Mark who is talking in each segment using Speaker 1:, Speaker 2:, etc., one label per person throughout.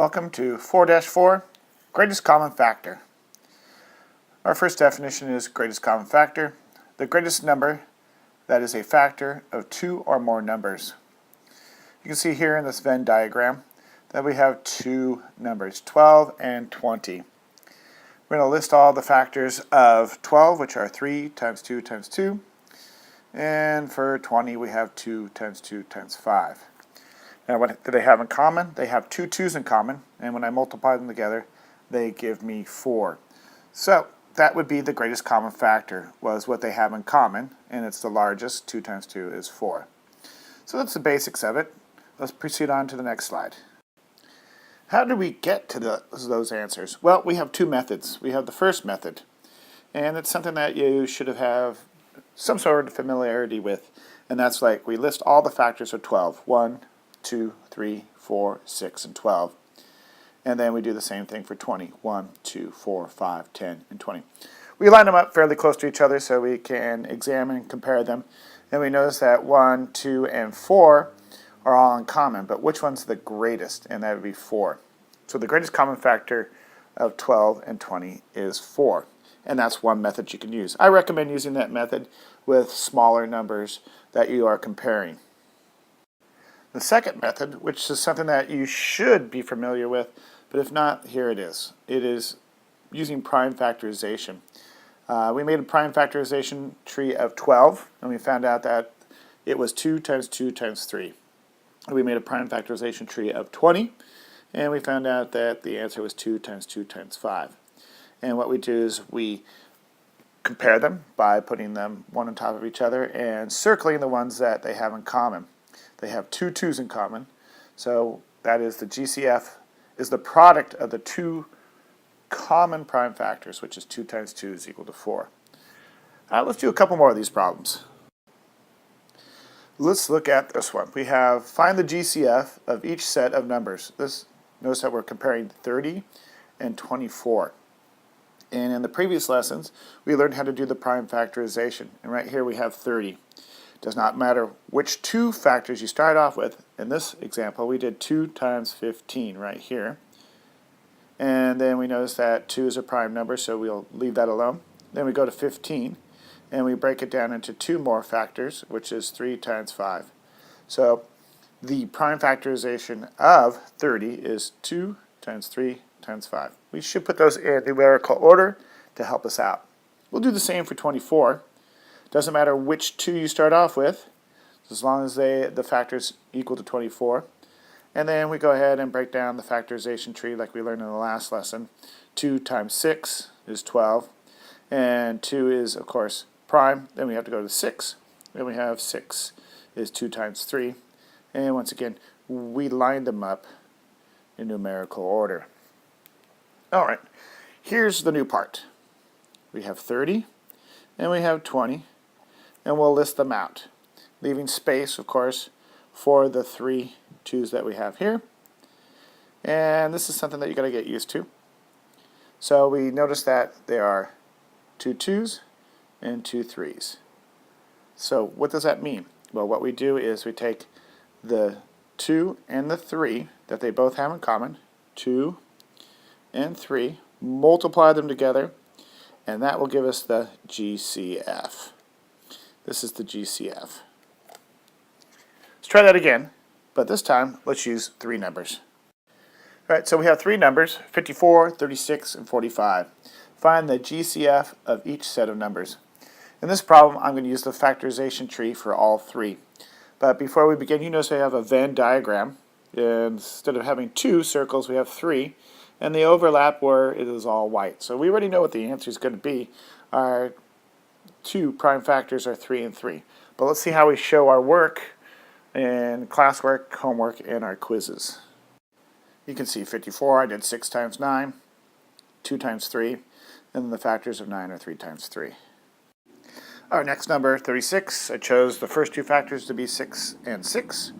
Speaker 1: Welcome to 4-4, greatest common factor. Our first definition is greatest common factor, the greatest number that is a factor of two or more numbers. You can see here in this Venn diagram that we have two numbers, 12 and 20. We're going to list all the factors of 12, which are 3 times 2 times 2, and for 20 we have 2 times 2 times 5. Now what do they have in common? They have two 2's in common, and when I multiply them together, they give me 4. So that would be the greatest common factor, was what they have in common, and it's the largest. 2 times 2 is 4. So that's the basics of it. Let's proceed on to the next slide. How do we get to those answers? Well, we have two methods. We have the first method, and it's something that you should have some sort of familiarity with, and that's like we list all the factors of 12. 1, 2, 3, 4, 6, and 12. And then we do the same thing for 20. 1, 2, 4, 5, 10, and 20. We line them up fairly close to each other so we can examine and compare them. And we notice that 1, 2, and 4 are all in common, but which one's the greatest? And that would be 4. So the greatest common factor of 12 and 20 is 4. And that's one method you can use. I recommend using that method with smaller numbers that you are comparing. The second method, which is something that you should be familiar with, but if not, here it is. It is using prime factorization. We made a prime factorization tree of 12, and we found out that it was 2 times 2 times 3. We made a prime factorization tree of 20, and we found out that the answer was 2 times 2 times 5. And what we do is we compare them by putting them one on top of each other and circling the ones that they have in common. They have two 2's in common, so that is the GCF is the product of the two common prime factors, which is 2 times 2 is equal to 4. Let's do a couple more of these problems. Let's look at this one. We have find the GCF of each set of numbers. Notice that we're comparing 30 and 24. And in the previous lessons, we learned how to do the prime factorization. And right here we have 30. Does not matter which two factors you start off with. In this example, we did 2 times 15 right here. And then we notice that 2 is a prime number, so we'll leave that alone. Then we go to 15, and we break it down into two more factors, which is 3 times 5. So the prime factorization of 30 is 2 times 3 times 5. We should put those in numerical order to help us out. We'll do the same for 24. Doesn't matter which 2 you start off with, as long as the factors equal to 24. And then we go ahead and break down the factorization tree like we learned in the last lesson. 2 times 6 is 12, and 2 is, of course, prime. Then we have to go to 6. Then we have 6 is 2 times 3. And once again, we line them up in numerical order. All right, here's the new part. We have 30, and we have 20. And we'll list them out, leaving space, of course, for the 3 2's that we have here. And this is something that you got to get used to. So we notice that there are 2 2's and 2 3's. So what does that mean? Well, what we do is we take the 2 and the 3 that they both have in common, 2 and 3, multiply them together, and that will give us the GCF. This is the GCF. Let's try that again, but this time let's use 3 numbers. All right, so we have 3 numbers, 54, 36, and 45. Find the GCF of each set of numbers. In this problem, I'm going to use the factorization tree for all 3. But before we begin, you notice I have a Venn diagram. And instead of having 2 circles, we have 3. And they overlap where it is all white. So we already know what the answer is going to be. Our 2 prime factors are 3 and 3. But let's see how we show our work in classwork, homework, and our quizzes. You can see 54, I did 6 times 9, 2 times 3, and then the factors of 9 are 3 times 3. Our next number, 36, I chose the first 2 factors to be 6 and 6.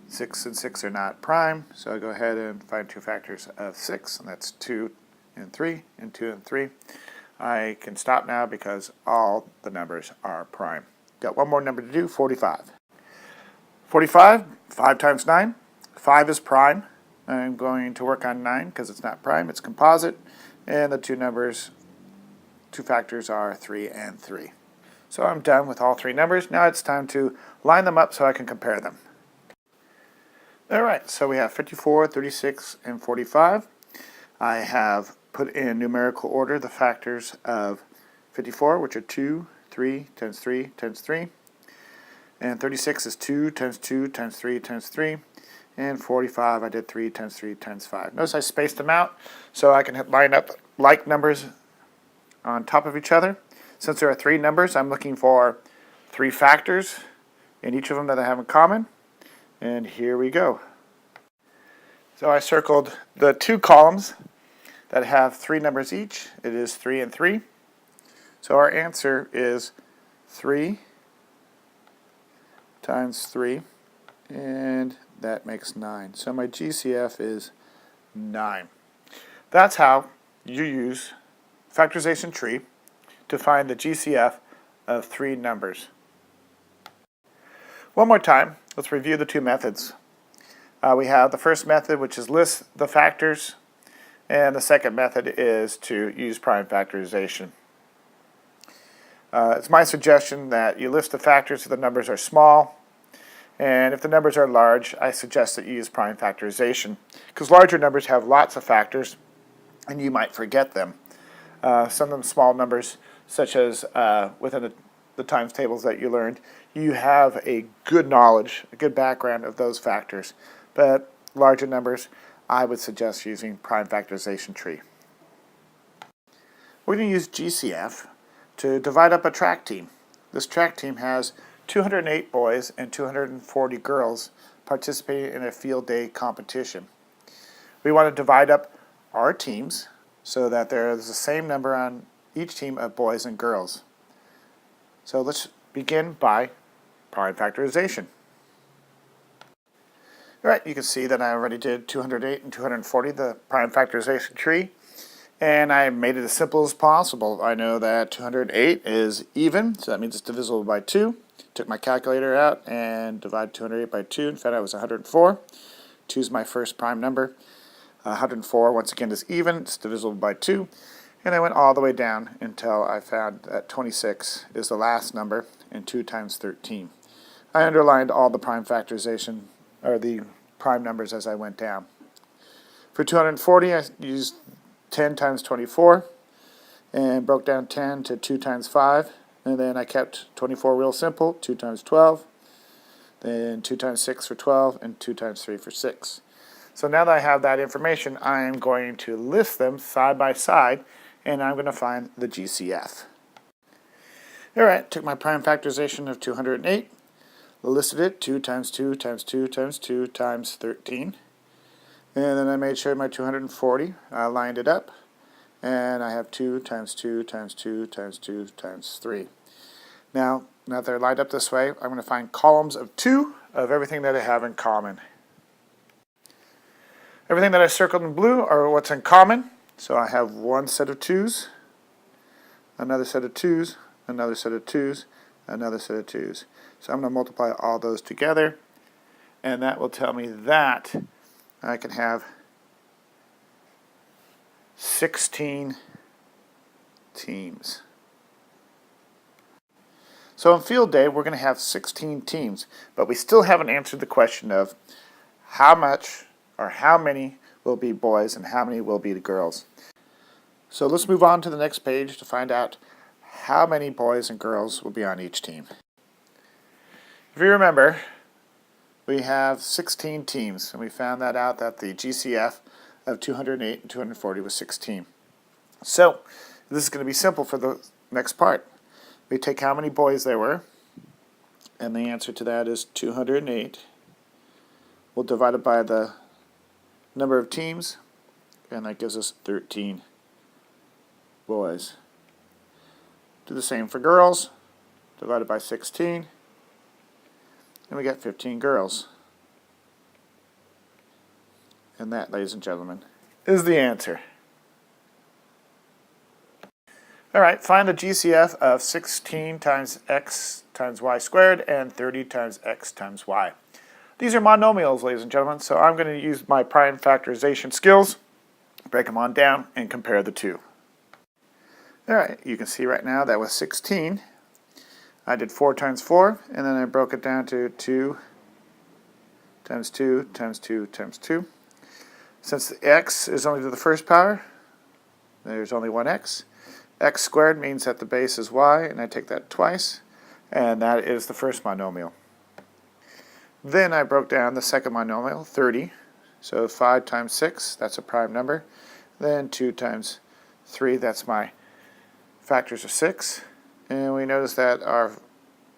Speaker 1: 6 and 6 are not prime, so I go ahead and find 2 factors of 6, and that's 2 and 3, and 2 and 3. I can stop now because all the numbers are prime. Got one more number to do, 45. 45, 5 times 9. 5 is prime. I'm going to work on 9 because it's not prime, it's composite. And the two factors are 3 and 3. So I'm done with all 3 numbers. Now it's time to line them up so I can compare them. Alright, so we have 54, 36, and 45. I have put in numerical order the factors of 54, which are 2, 3, times 3, times 3. And 36 is 2 times 2 times 3 times 3. And 45, I did 3 times 3 times 5. Notice I spaced them out so I can line up like numbers on top of each other. Since there are 3 numbers, I'm looking for 3 factors in each of them that I have in common. And here we go. So I circled the 2 columns that have 3 numbers each. It is 3 and 3. So our answer is 3 times 3, and that makes 9. So my GCF is 9. That's how you use factorization tree to find the GCF of 3 numbers. One more time, let's review the 2 methods. We have the first method, which is list the factors, and the second method is to use prime factorization. It's my suggestion that you list the factors if the numbers are small, and if the numbers are large, I suggest that you use prime factorization, because larger numbers have lots of factors, and you might forget them. Some of them small numbers, such as within the times tables that you learned, you have a good knowledge, a good background of those factors. But larger numbers, I would suggest using prime factorization tree. We're going to use GCF to divide up a track team. This track team has 208 boys and 240 girls participating in a field day competition. We want to divide up our teams so that there is the same number on each team of boys and girls. So let's begin by prime factorization. Alright, you can see that I already did 208 and 240, the prime factorization tree, and I made it as simple as possible. I know that 208 is even, so that means it's divisible by 2. Took my calculator out and divided 208 by 2 and found out it was 104. 2 is my first prime number. 104, once again, is even, it's divisible by 2. And I went all the way down until I found that 26 is the last number, and 2 times 13. I underlined all the prime factorization, or the prime numbers as I went down. For 240, I used 10 times 24, and broke down 10 to 2 times 5, and then I kept 24 real simple, 2 times 12, then 2 times 6 for 12, and 2 times 3 for 6. So now that I have that information, I am going to list them side by side, and I'm going to find the GCF. Alright, took my prime factorization of 208, listed it 2 times 2 times 2 times 2 times 13, and then I made sure my 240, I lined it up, and I have 2 times 2 times 2 times 2 times 3. Now that they're lined up this way, I'm going to find columns of 2 of everything that I have in common. Everything that I circled in blue are what's in common. So I have one set of 2's, another set of 2's, another set of 2's, another set of 2's. So I'm going to multiply all those together, and that will tell me that I can have 16 teams. So in field day, we're going to have 16 teams, but we still haven't answered the question of how much or how many will be boys and how many will be the girls. So let's move on to the next page to find out how many boys and girls will be on each team. If you remember, we have 16 teams, and we found that out that the GCF of 208 and 240 was 16. So this is going to be simple for the next part. We take how many boys there were, and the answer to that is 208. We'll divide it by the number of teams, and that gives us 13 boys. Do the same for girls, divided by 16, and we get 15 girls. And that, ladies and gentlemen, is the answer. Alright, find the GCF of 16 times x times y squared and 30 times x times y. These are monomials, ladies and gentlemen, so I'm going to use my prime factorization skills, break them on down, and compare the two. Alright, you can see right now that was 16. I did 4 times 4, and then I broke it down to 2 times 2 times 2 times 2. Since the x is only to the first power, there's only one x. X squared means that the base is y, and I take that twice, and that is the first monomial. Then I broke down the second monomial, 30. So 5 times 6, that's a prime number. Then 2 times 3, that's my factors of 6. And we notice that our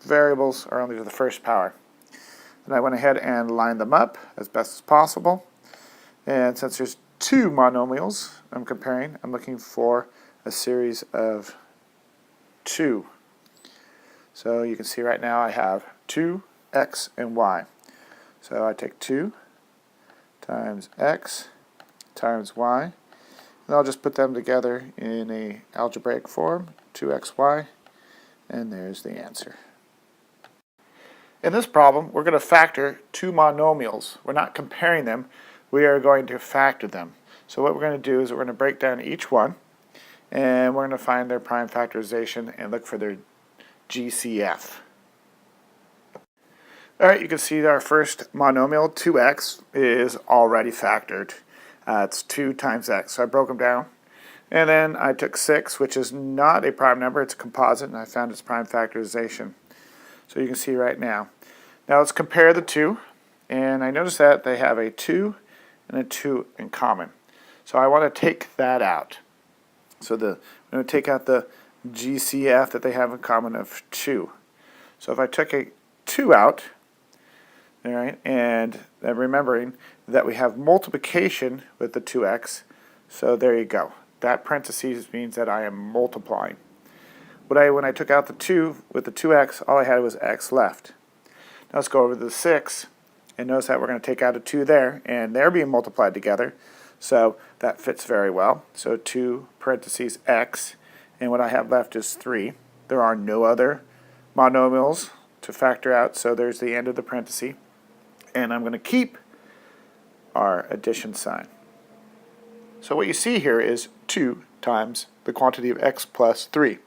Speaker 1: variables are only to the first power. And I went ahead and lined them up as best as possible. And since there's 2 monomials I'm comparing, I'm looking for a series of 2. So you can see right now I have 2, x, and y. So I take 2 times x times y, and I'll just put them together in a algebraic form, 2xy, and there's the answer. In this problem, we're going to factor 2 monomials. We're not comparing them, we are going to factor them. So what we're going to do is we're going to break down each one, and we're going to find their prime factorization and look for their GCF. Alright, you can see that our first monomial, 2x, is already factored. It's 2 times x. So I broke them down. And then I took 6, which is not a prime number, it's a composite, and I found its prime factorization. So you can see right now. Now let's compare the two. And I notice that they have a 2 and a 2 in common. So I want to take that out. So I'm going to take out the GCF that they have in common of 2. So if I took a 2 out, all right, and remembering that we have multiplication with the 2x, so there you go. That parentheses means that I am multiplying. When I took out the 2 with the 2x, all I had was x left. Now let's go over to the 6, and notice that we're going to take out a 2 there, and they're being multiplied together, so that fits very well. So 2 parentheses x, and what I have left is 3. There are no other monomials to factor out, so there's the end of the parenthesis. And I'm going to keep our addition sign. So what you see here is 2 times the quantity of x plus 3.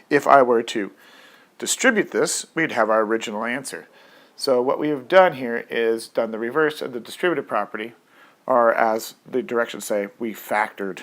Speaker 1: If I were to distribute this, we'd have our original answer. So what we have done here is done the reverse of the distributive property, or as the directions say, we factored